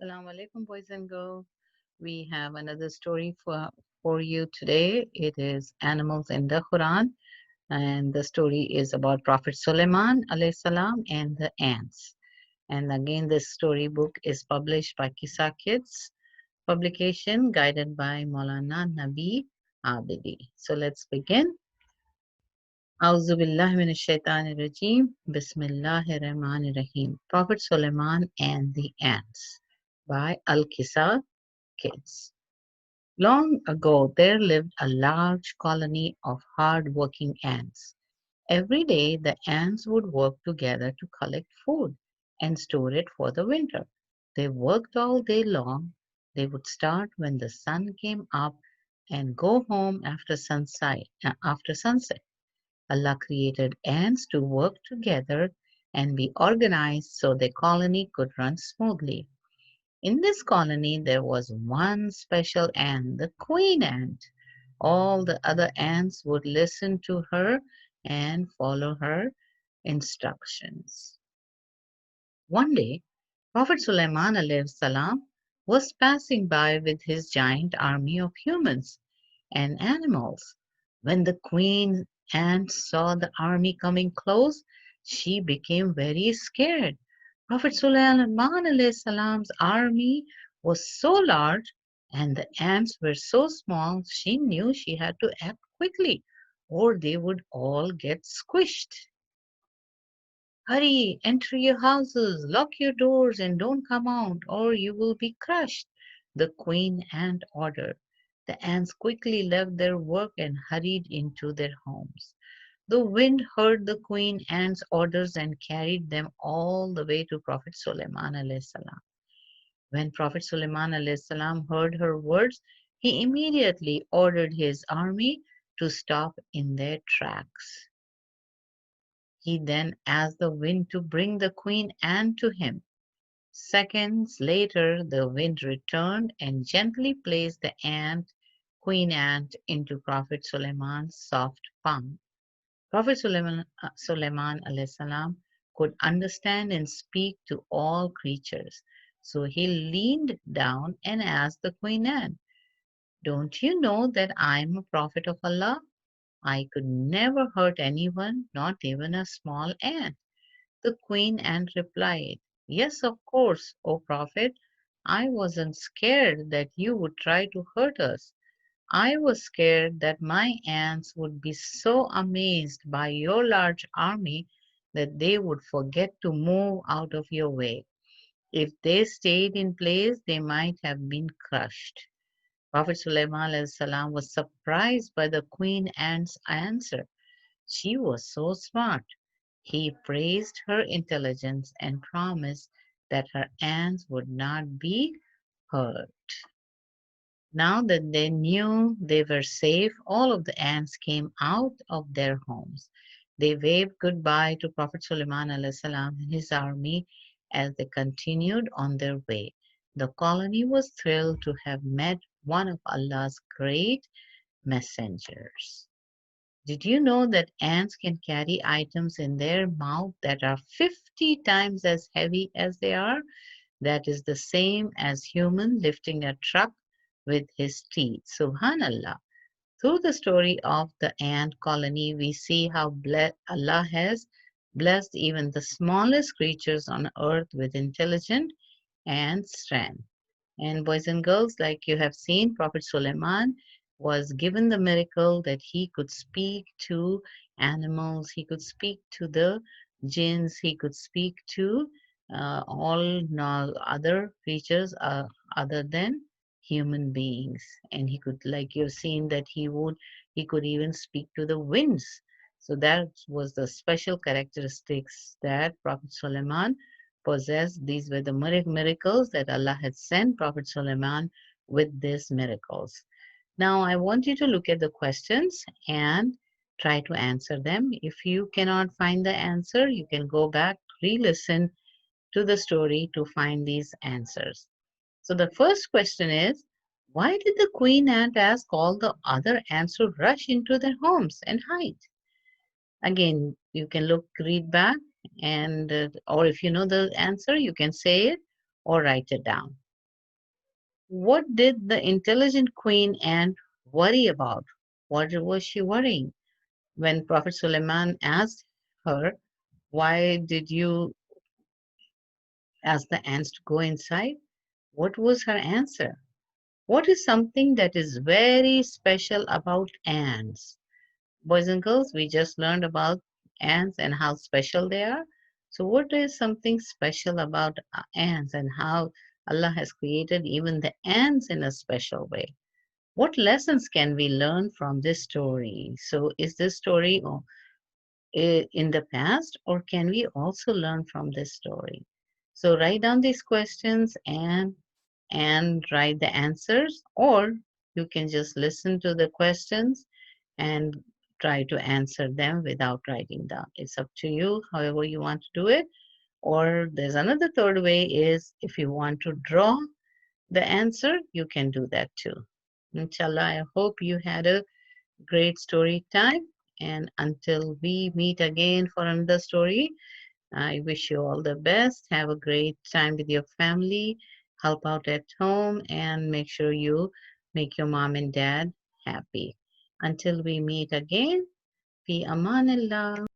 Assalamu alaikum, boys and girls. We have another story for you today. It is Animals in the Quran, and the story is about Prophet Sulayman alayhi salam and the ants. And again, this storybook is published by Kisa Kids publication, guided by Maulana Nabi Abidi. So let's begin. Auzu billahi minash shaitanir rajim. Bismillahir rahmanir rahim. Prophet Sulayman and the ants by Al Kisa Kids. Long ago, there lived a large colony of hard-working ants. Every day, the ants would work together to collect food and store it for the winter. They worked all day long. They would start when the sun came up and go home after sunset. Allah created ants to work together and be organized so the colony could run smoothly. In this colony, there was one special ant, the queen ant. All the other ants would listen to her and follow her instructions. One day, Prophet Sulaiman alayhi salam was passing by with his giant army of humans and animals. When the queen ant saw the army coming close, she became very scared. Prophet Sulaiman alayhi salam's army was so large and the ants were so small, she knew she had to act quickly or they would all get squished. Hurry, enter your houses, lock your doors, and don't come out, or you will be crushed, the queen ant ordered. The ants quickly left their work and hurried into their homes. The wind heard the queen ant's orders and carried them all the way to Prophet Sulaiman alayhi salam. When Prophet Sulaiman alayhi salam heard her words, he immediately ordered his army to stop in their tracks. He then asked the wind to bring the queen ant to him. Seconds later, the wind returned and gently placed the queen ant into Prophet Sulaiman's soft palm. Prophet Sulaiman alayhi salam could understand and speak to all creatures. So he leaned down and asked the queen ant, "Don't you know that I am a prophet of Allah? I could never hurt anyone, not even a small ant." The queen ant replied, "Yes, of course, O Prophet. I wasn't scared that you would try to hurt us. I was scared that my ants would be so amazed by your large army that they would forget to move out of your way. If they stayed in place, they might have been crushed." Prophet Sulaiman alayhi salam was surprised by the queen ant's answer. She was so smart. He praised her intelligence and promised that her ants would not be hurt. Now that they knew they were safe, all of the ants came out of their homes. They waved goodbye to Prophet Sulaiman alayhi salam and his army as they continued on their way. The colony was thrilled to have met one of Allah's great messengers. Did you know that ants can carry items in their mouth that are 50 times as heavy as they are? That is the same as human lifting a truck with his teeth. Subhanallah. Through the story of the ant colony, we see how Allah has blessed even the smallest creatures on earth with intelligence and strength. And boys and girls, like you have seen, Prophet Suleiman was given the miracle that he could speak to animals, he could speak to the jinns, he could speak to all no, other creatures other than human beings. And he could, like you've seen, that he could even speak to the winds. So that was the special characteristics that Prophet Suleiman possessed. These were the miracles that Allah had sent Prophet Sulaiman with these miracles. Now, I want you to look at the questions and try to answer them. If you cannot find the answer, you can go back, re listen to the story to find these answers. So, the first question is, why did the queen ant ask all the other ants to rush into their homes and hide? Again, you can read back, and or if you know the answer, you can say it or write it down. What did the intelligent queen ant worry about? What was she worrying? When Prophet Suleiman asked her, why did you ask the ants to go inside? What was her answer? What is something that is very special about ants? Boys and girls, we just learned about ants and how special they are. So, what is something special about ants and how Allah has created even the ants in a special way? What lessons can we learn from this story? So, is this story in the past, or can we also learn from this story? So, write down these questions and write the answers, or you can just listen to the questions and try to answer them without writing down. It's up to you, however you want to do it. Or there's another third way is if you want to draw the answer, you can do that too. Inshallah, I hope you had a great story time. And until we meet again for another story, I wish you all the best. Have a great time with your family. Help out at home and make sure you make your mom and dad happy. Until we meet again, fi amanillah.